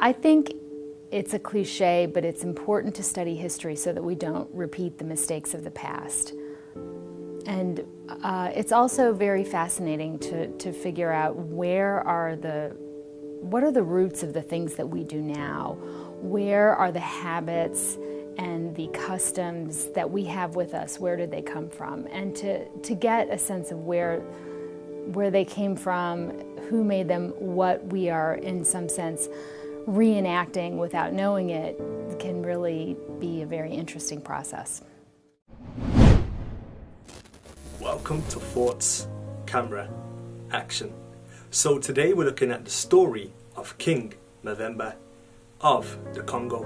I think it's a cliche, but it's important to study history so that we don't repeat the mistakes of the past. And it's also very fascinating to figure out what are the roots of the things that we do now? Where are the habits and the customs that we have with us? Where did they come from? And to get a sense of where they came from, who made them, what we are in some sense reenacting without knowing it, can really be a very interesting process. Welcome to Thoughts, Camera, Action. So today we're looking at the story of King Movember of the Congo.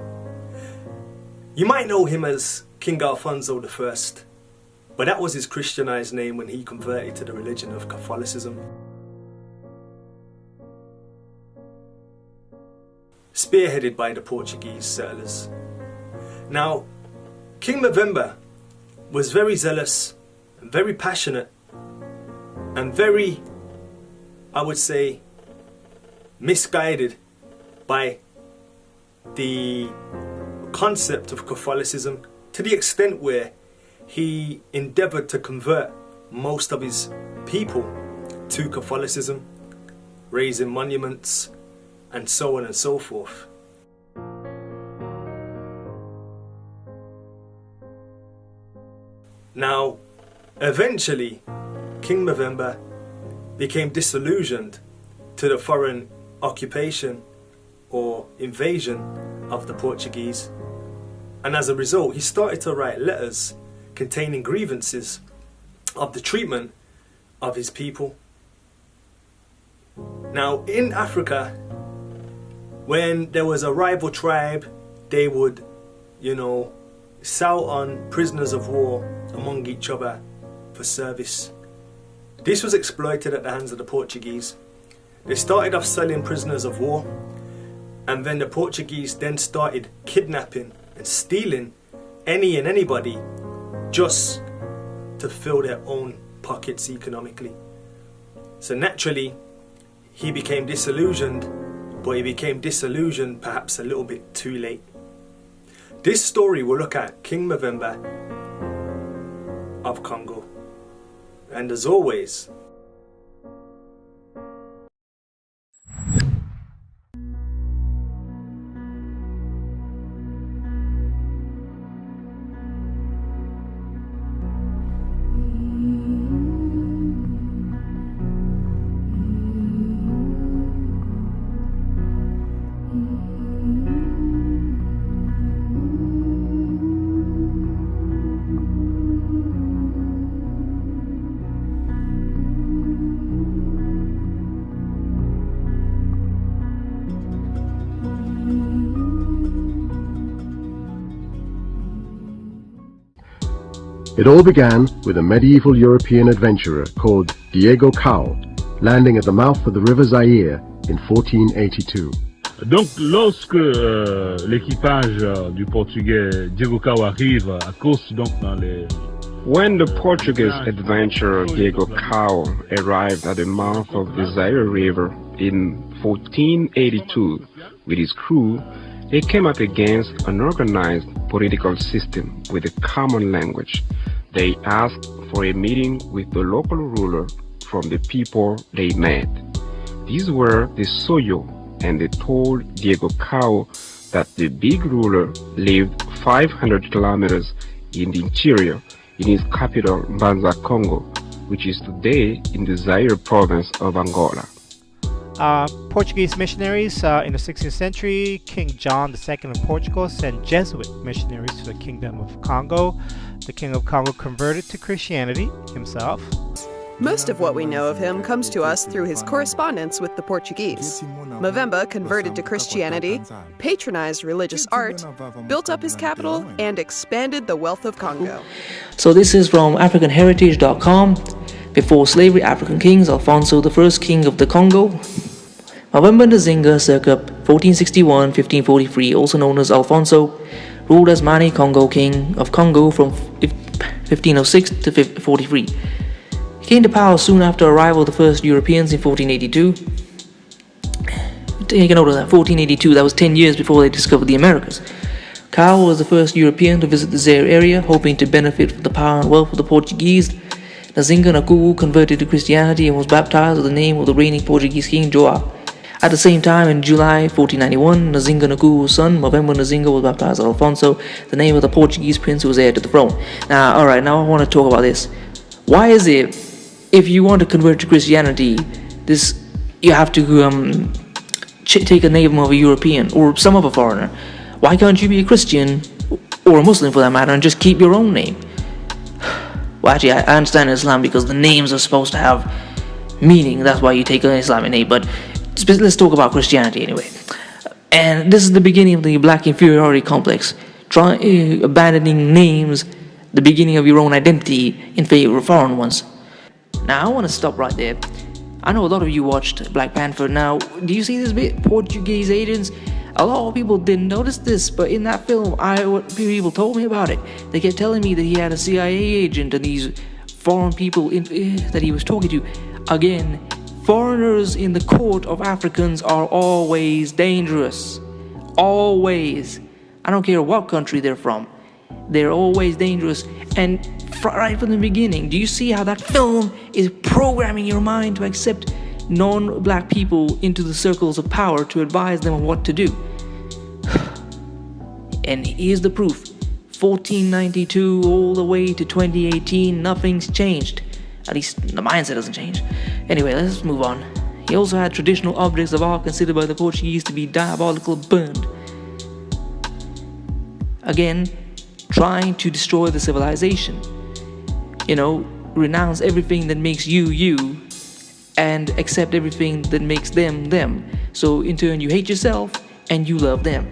You might know him as King Alfonso I, but that was his Christianized name when he converted to the religion of Catholicism. Spearheaded by the Portuguese settlers. Now, King Movember was very zealous and very passionate and very, I would say, misguided by the concept of Catholicism, to the extent where he endeavored to convert most of his people to Catholicism, raising monuments and so on and so forth. Now, eventually, King Movember became disillusioned to the foreign occupation or invasion of the Portuguese, and as a result he started to write letters containing grievances of the treatment of his people. Now, in Africa, when there was a rival tribe, they would, sell on prisoners of war among each other for service. This was exploited at the hands of the Portuguese. They started off selling prisoners of war, and then the Portuguese then started kidnapping and stealing any and anybody just to fill their own pockets economically. So naturally, he became disillusioned, but he became disillusioned perhaps a little bit too late. This story will look at King Movember of Congo. And as always, it all began with a medieval European adventurer called Diego Cao landing at the mouth of the river Zaire in 1482. Donc lorsque l'équipage du Portugais Diego Cao arrive à course donc dans les... When the Portuguese adventurer Diego Cao arrived at the mouth of the Zaire River in 1482 with his crew, they came up against an organized political system with a common language. They asked for a meeting with the local ruler from the people they met. These were the Soyo, and they told Diego Cao that the big ruler lived 500 kilometers in the interior in his capital Mbanza, Kongo, which is today in the Zaire province of Angola. Portuguese missionaries in the 16th century, King John II of Portugal sent Jesuit missionaries to the Kingdom of Congo. The King of Congo converted to Christianity himself. Most of what we know of him comes to us through his correspondence with the Portuguese. Movember converted to Christianity, patronized religious art, built up his capital, and expanded the wealth of Congo. So this is from AfricanHeritage.com. Before slavery, African kings, Alfonso I, king of the Congo. Movember Nzinga, circa 1461-1543, also known as Alfonso, ruled as Mani Congo, king of Congo from 1506 to 1543. He came to power soon after arrival of the first Europeans in 1482. take a note of that, 1482, that was 10 years before they discovered the Americas. Cao was the first European to visit the Zaire area, hoping to benefit from the power and wealth of the Portuguese. Nzinga Nkuku converted to Christianity and was baptized with the name of the reigning Portuguese king Joao. At the same time, in July 1491, Nzinga Nkuku's son, Movember Nzinga, was baptized as Alfonso, the name of the Portuguese prince who was heir to the throne. Now, alright, now I want to talk about this. Why is it, if you want to convert to Christianity, you have to take a name of a European or some other foreigner? Why can't you be a Christian, or a Muslim for that matter, and just keep your own name? Well, actually, I understand Islam because the names are supposed to have meaning. That's why you take an Islamic name. But let's talk about Christianity anyway. And this is the beginning of the black inferiority complex. Abandoning names, the beginning of your own identity in favor of foreign ones. Now, I want to stop right there. I know a lot of you watched Black Panther. Now, do you see this bit? Portuguese agents. A lot of people didn't notice this, but in that film, people told me about it. They kept telling me that he had a CIA agent and these foreign people that he was talking to. Again, foreigners in the court of Africans are always dangerous. Always. I don't care what country they're from. They're always dangerous. And right from the beginning, do you see how that film is programming your mind to accept non-black people into the circles of power to advise them on what to do? And here's the proof. 1492 all the way to 2018, nothing's changed. At least the mindset doesn't change. Anyway, let's move on. He also had traditional objects of art considered by the Portuguese to be diabolical burned. Again, trying to destroy the civilization. Renounce everything that makes you, you, and accept everything that makes them, them. So in turn, you hate yourself and you love them.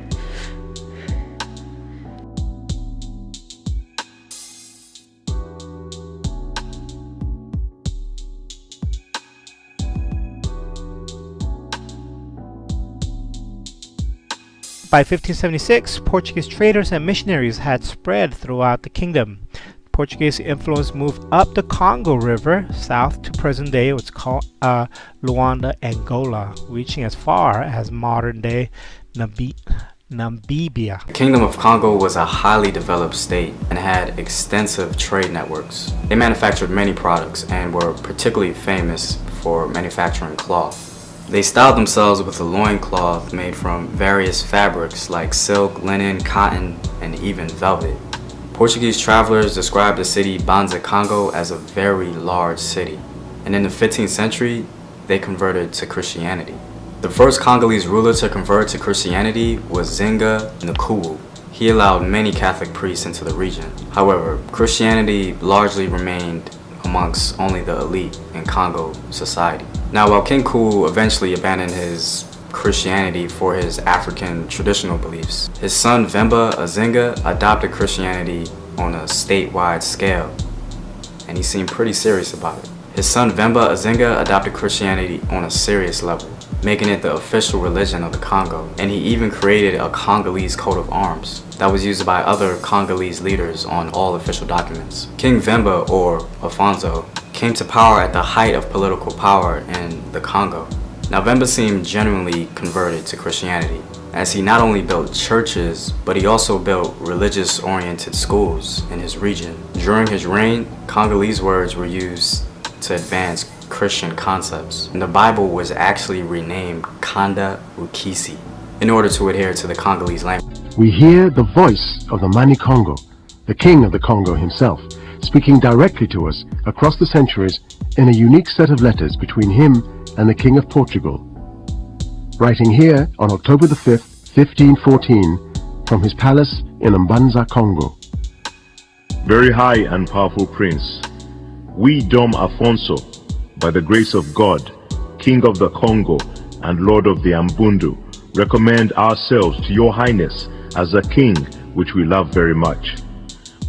By 1576, Portuguese traders and missionaries had spread throughout the kingdom. Portuguese influence moved up the Kongo River, south to present-day what's called Luanda, Angola, reaching as far as modern-day Namibia. The Kingdom of Congo was a highly developed state and had extensive trade networks. They manufactured many products and were particularly famous for manufacturing cloth. They styled themselves with a loincloth made from various fabrics like silk, linen, cotton, and even velvet. Portuguese travelers described the city Banza Congo as a very large city, and in the 15th century, they converted to Christianity. The first Congolese ruler to convert to Christianity was Nzinga Nkuku. He allowed many Catholic priests into the region. However, Christianity largely remained amongst only the elite in Congo society. Now, while King Nkuku eventually abandoned his Christianity for his African traditional beliefs, his son Vemba Nzinga adopted Christianity on a statewide scale, and he seemed pretty serious about it. His son Vemba Nzinga adopted Christianity on a serious level, making it the official religion of the Congo, and he even created a Congolese coat of arms that was used by other Congolese leaders on all official documents. King Vemba, or Alfonso, came to power at the height of political power in the Congo. Now, Vemba seemed genuinely converted to Christianity, as he not only built churches, but he also built religious-oriented schools in his region. During his reign, Congolese words were used to advance Christian concepts, and the Bible was actually renamed Kanda Ukisi in order to adhere to the Congolese language. We hear the voice of the Mani Kongo, the king of the Congo himself, speaking directly to us across the centuries in a unique set of letters between him and the King of Portugal. Writing here on October the 5th, 1514, from his palace in Mbanza, Congo. Very high and powerful prince, we Dom Alfonso, by the grace of God, King of the Congo and Lord of the Ambundu, recommend ourselves to your highness as a king which we love very much.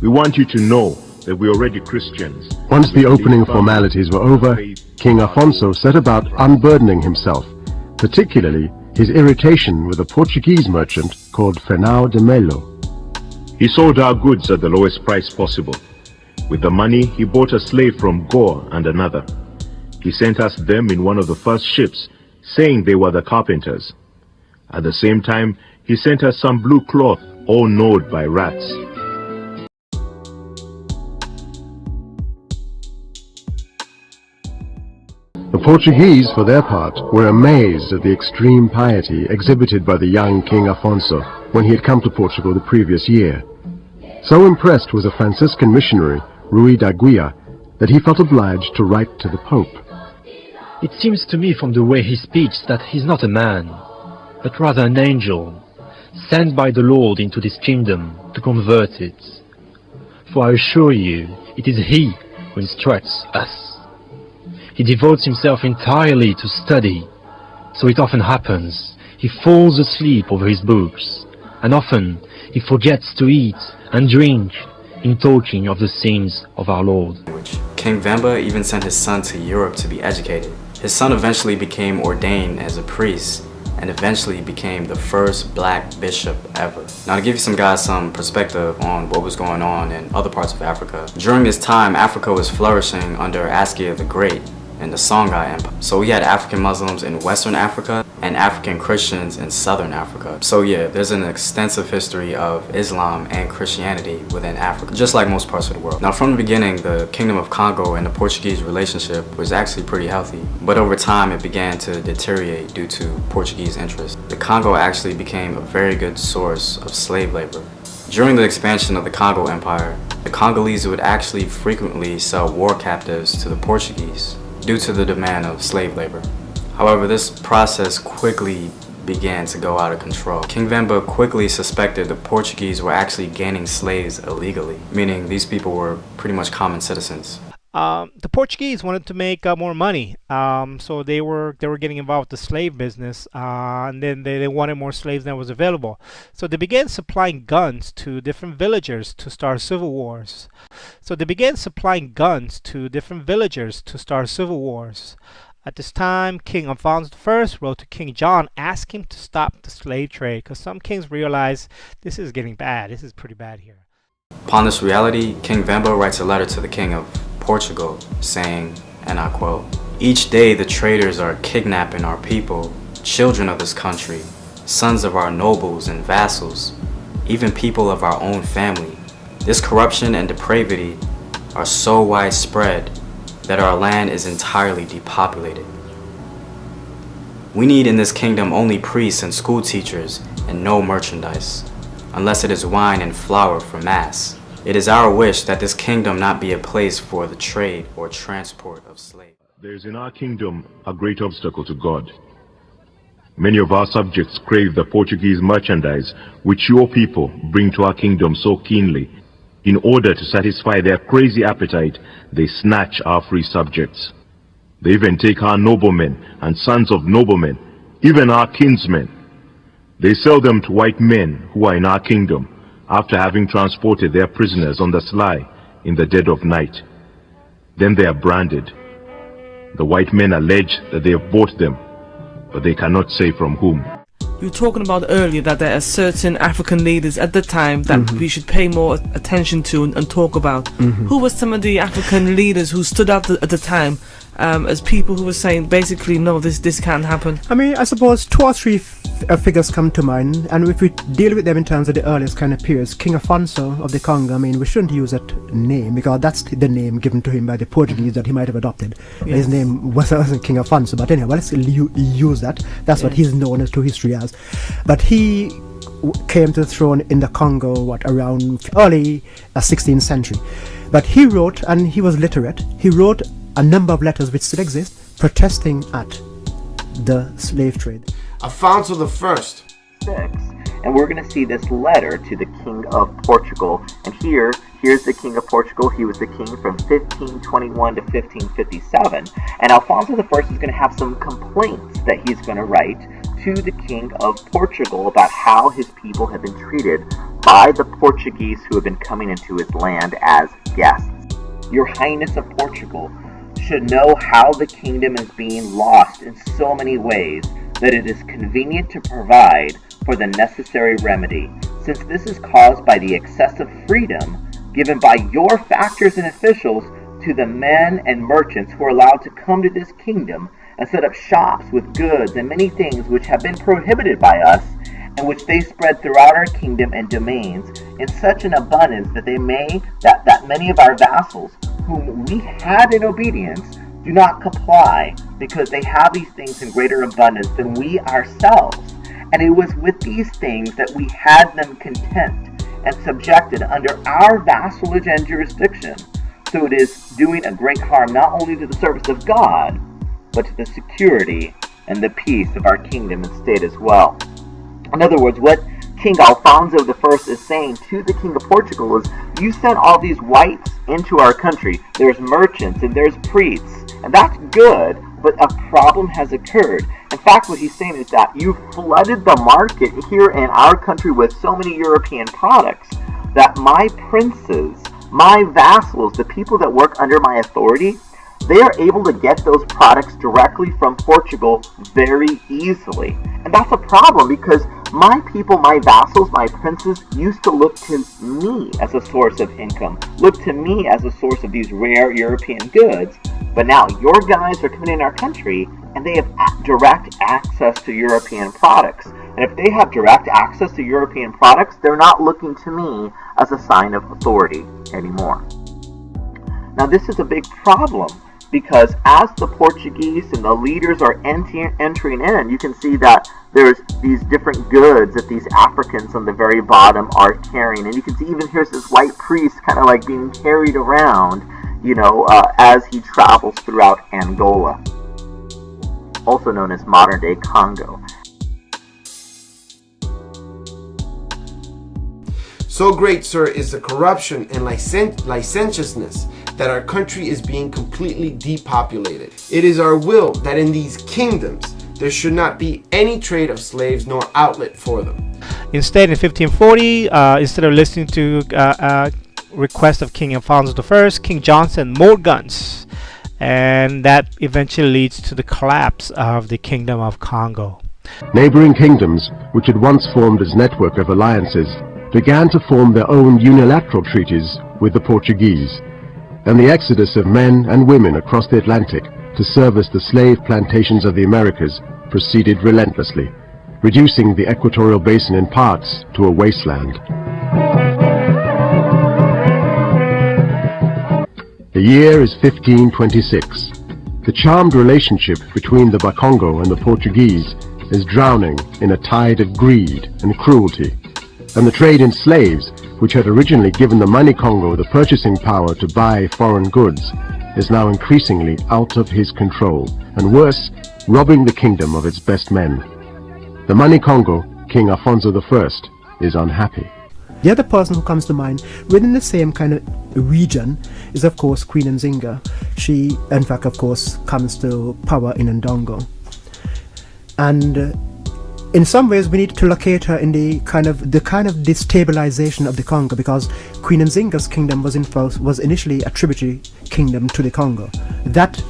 We want you to know that we are already Christians. Once the opening formalities were over, King Alfonso set about unburdening himself, particularly his irritation with a Portuguese merchant called Fernão de Melo. He sold our goods at the lowest price possible. With the money, he bought a slave from Gore and another. He sent us them in one of the first ships, saying they were the carpenters. At the same time, he sent her some blue cloth, all gnawed by rats. The Portuguese, for their part, were amazed at the extreme piety exhibited by the young King Alfonso when he had come to Portugal the previous year. So impressed was a Franciscan missionary, Rui da Guia, that he felt obliged to write to the Pope. It seems to me from the way he speaks that he's not a man, but rather an angel, sent by the Lord into this kingdom to convert it. For I assure you, it is he who instructs us. He devotes himself entirely to study, so it often happens he falls asleep over his books, and often he forgets to eat and drink in talking of the sins of our Lord. King Vemba even sent his son to Europe to be educated. His son eventually became ordained as a priest and eventually became the first black bishop ever. Now, to give you some guys some perspective on what was going on in other parts of Africa, during this time Africa was flourishing under Askia the Great and the Songhai Empire. So we had African Muslims in Western Africa and African Christians in Southern Africa. So yeah, there's an extensive history of Islam and Christianity within Africa, just like most parts of the world. Now, from the beginning, the Kingdom of Congo and the Portuguese relationship was actually pretty healthy, but over time it began to deteriorate due to Portuguese interests. The Congo actually became a very good source of slave labor. During the expansion of the Congo Empire, the Congolese would actually frequently sell war captives to the Portuguese due to the demand of slave labor. However, this process quickly began to go out of control. King Vemba quickly suspected the Portuguese were actually gaining slaves illegally, meaning these people were pretty much common citizens. The Portuguese wanted to make more money, so they were getting involved with the slave business, and then they wanted more slaves than was available. So they began supplying guns to different villagers to start civil wars. At this time, King Alfonso I wrote to King John asking him to stop the slave trade, because some kings realized this is getting bad. This is pretty bad here. Upon this reality, King Vemba writes a letter to the King of Portugal saying, and I quote, "Each day the traders are kidnapping our people, children of this country, sons of our nobles and vassals, even people of our own family. This corruption and depravity are so widespread that our land is entirely depopulated. We need in this kingdom only priests and school teachers and no merchandise, unless it is wine and flour for mass. It is our wish that this kingdom not be a place for the trade or transport of slaves." There is in our kingdom a great obstacle to God. Many of our subjects crave the Portuguese merchandise which your people bring to our kingdom so keenly. In order to satisfy their crazy appetite, they snatch our free subjects. They even take our noblemen and sons of noblemen, even our kinsmen. They sell them to white men who are in our kingdom, after having transported their prisoners on the sly in the dead of night. Then they are branded. The white men allege that they have bought them, but they cannot say from whom. You were talking about earlier that there are certain African leaders at the time that we should pay more attention to and talk about. Who were some of the African leaders who stood out at the time as people who were saying basically, no, this can't happen? I mean, I suppose two or three figures come to mind, and if we deal with them in terms of the earliest kind of periods, King Alfonso of the Congo, I mean, we shouldn't use that name because that's the name given to him by the Portuguese that he might have adopted. Yes. His name wasn't King Alfonso, but anyway, let's use that. That's what he's known to history as. But he came to the throne in the Congo, around early 16th century. But he wrote, and he was literate, he wrote a number of letters which still exist, protesting at the slave trade. Alfonso I. And we're going to see this letter to the King of Portugal. And here's the King of Portugal. He was the king from 1521 to 1557. And Alfonso I is going to have some complaints that he's going to write to the King of Portugal about how his people have been treated by the Portuguese who have been coming into his land as guests. Your Highness of Portugal should know how the kingdom is being lost in so many ways that it is convenient to provide for the necessary remedy, since this is caused by the excessive freedom given by your factors and officials to the men and merchants who are allowed to come to this kingdom, and set up shops with goods and many things which have been prohibited by us, and which they spread throughout our kingdom and domains in such an abundance that that many of our vassals, whom we had in obedience, do not comply, because they have these things in greater abundance than we ourselves. And it was with these things that we had them content and subjected under our vassalage and jurisdiction. So it is doing a great harm not only to the service of God, but to the security and the peace of our kingdom and state as well. In other words, what King Alfonso I is saying to the King of Portugal is, you sent all these whites into our country. There's merchants and there's priests, and that's good, but a problem has occurred. In fact, what he's saying is that you flooded the market here in our country with so many European products that my princes, my vassals, the people that work under my authority, they are able to get those products directly from Portugal very easily. And that's a problem, because my people, my vassals, my princes used to look to me as a source of income, look to me as a source of these rare European goods. But now your guys are coming in our country and they have direct access to European products. And if they have direct access to European products, they're not looking to me as a sign of authority anymore. Now this is a big problem, because as the Portuguese and the leaders are entering in, you can see that there's these different goods that these Africans on the very bottom are carrying. And you can see even here's this white priest kind of like being carried around, as he travels throughout Angola, also known as modern-day Congo. So great, sir, is the corruption and licentiousness that our country is being completely depopulated. It is our will that in these kingdoms there should not be any trade of slaves nor outlet for them. Instead, in 1540, instead of listening to request of King Alfonso I, King John sent more guns, and that eventually leads to the collapse of the Kingdom of Congo. Neighboring kingdoms, which had once formed its network of alliances, began to form their own unilateral treaties with the Portuguese, and the exodus of men and women across the Atlantic to service the slave plantations of the Americas proceeded relentlessly, reducing the equatorial basin in parts to a wasteland. The year is 1526. The charmed relationship between the Bakongo and the Portuguese is drowning in a tide of greed and cruelty, and the trade in slaves, which had originally given the Money Congo the purchasing power to buy foreign goods, is now increasingly out of his control, and worse, robbing the kingdom of its best men. The Money Congo, King Alfonso I, is unhappy. The other person who comes to mind within the same kind of region is, of course, Queen Nzinga. She, in fact, of course, comes to power in Ndongo. And in some ways, we need to locate her in the kind of destabilization of the Congo, because Queen Nzinga's kingdom was initially a tributary kingdom to the Congo. That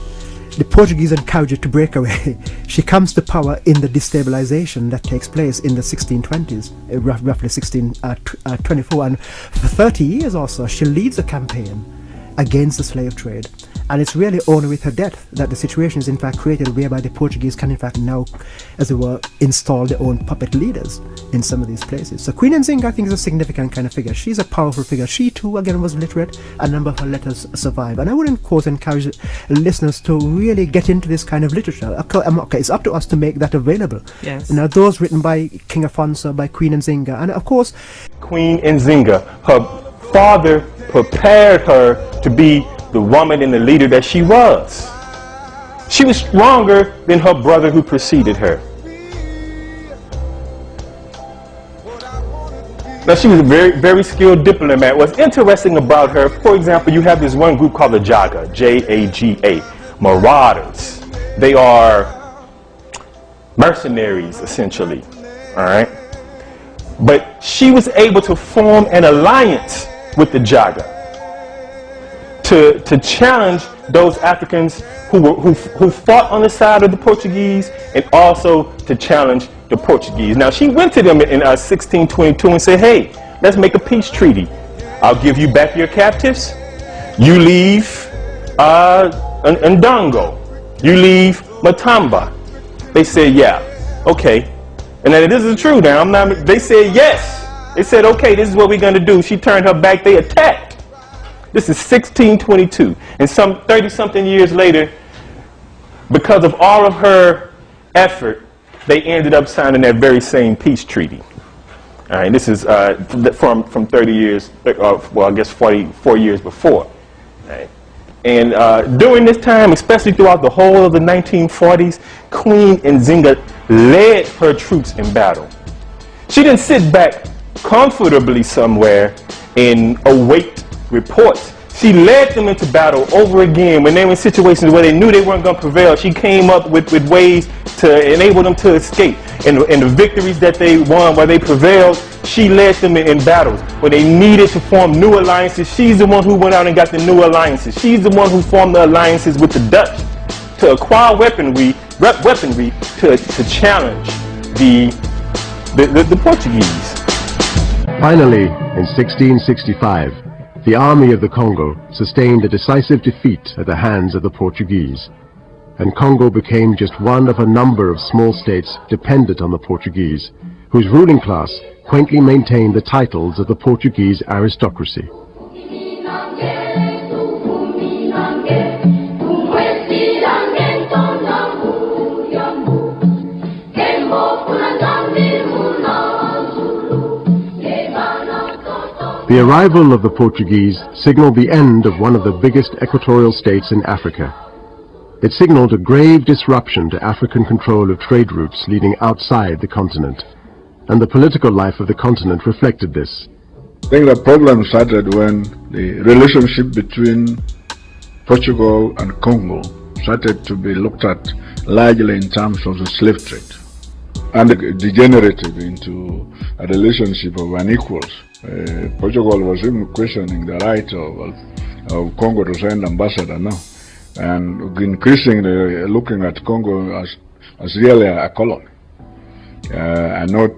the Portuguese encouraged her to break away. She comes to power in the destabilization that takes place in the 1620s, roughly 1624, and for 30 years or so, she leads a campaign against the slave trade. And it's really only with her death that the situation is in fact created whereby the Portuguese can in fact now, as it were, install their own puppet leaders in some of these places. So Queen Nzinga, I think, is a significant kind of figure. She's a powerful figure. She too, again, was literate. A number of her letters survive. And I would, of course, encourage listeners to really get into this kind of literature. Okay, it's up to us to make that available. Yes. Now, those written by King Alfonso, by Queen Nzinga, and of course, Queen Nzinga, her father prepared her to be the woman and the leader that she was. She was stronger than her brother who preceded her. Now, she was a very, very skilled diplomat. What's interesting about her, for example, you have this one group called the Jaga, J-A-G-A, marauders. They are mercenaries, essentially, all right? But she was able to form an alliance with the Jaga to challenge those Africans who fought on the side of the Portuguese, and also to challenge the Portuguese. Now, she went to them in 1622 and said, hey, let's make a peace treaty. I'll give you back your captives. You leave Ndongo. You leave Matamba. They said, yeah, okay. And then this is true now. They said yes. They said, okay, this is what we're going to do. She turned her back. They attacked. This is 1622. And some 30-something years later, because of all of her effort, they ended up signing that very same peace treaty. All right, this is from 30 years, well, I guess 44 years before. Right? And during this time, especially throughout the whole of the 1940s, Queen Nzinga led her troops in battle. She didn't sit back comfortably somewhere and await reports. She led them into battle over again when they were in situations where they knew they weren't going to prevail. She came up with ways to enable them to escape. And the victories that they won, where they prevailed, she led them in battles. When they needed to form new alliances, she's the one who went out and got the new alliances. She's the one who formed the alliances with the Dutch to acquire weaponry to challenge the Portuguese. Finally, in 1665, the army of the Congo sustained a decisive defeat at the hands of the Portuguese, and Congo became just one of a number of small states dependent on the Portuguese, whose ruling class quaintly maintained the titles of the Portuguese aristocracy. The arrival of the Portuguese signaled the end of one of the biggest equatorial states in Africa. It signaled a grave disruption to African control of trade routes leading outside the continent, and the political life of the continent reflected this. I think the problem started when the relationship between Portugal and Congo started to be looked at largely in terms of the slave trade, and it degenerated into a relationship of unequals. Portugal was even questioning the right of Congo to send ambassador now, and increasingly looking at Congo as really a colony and not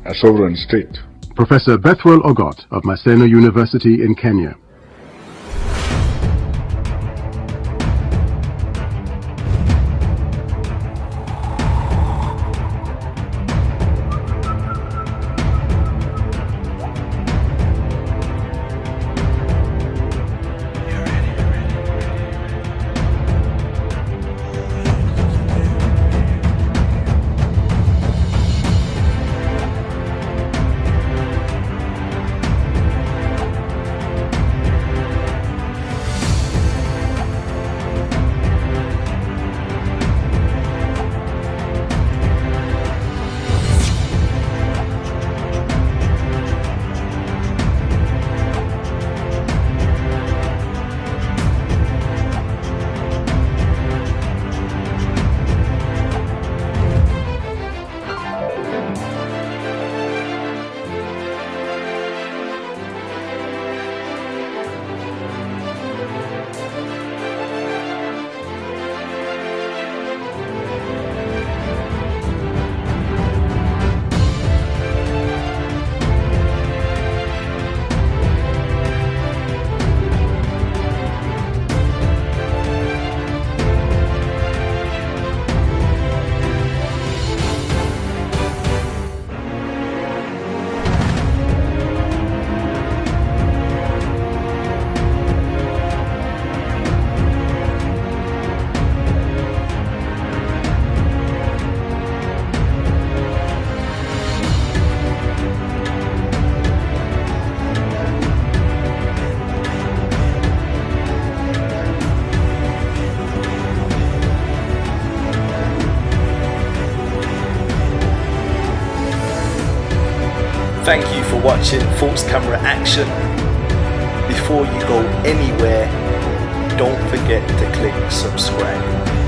a sovereign state. Professor Bethwell Ogot of Maseno University in Kenya. Thank you for watching False Camera Action. Before you go anywhere, don't forget to click subscribe.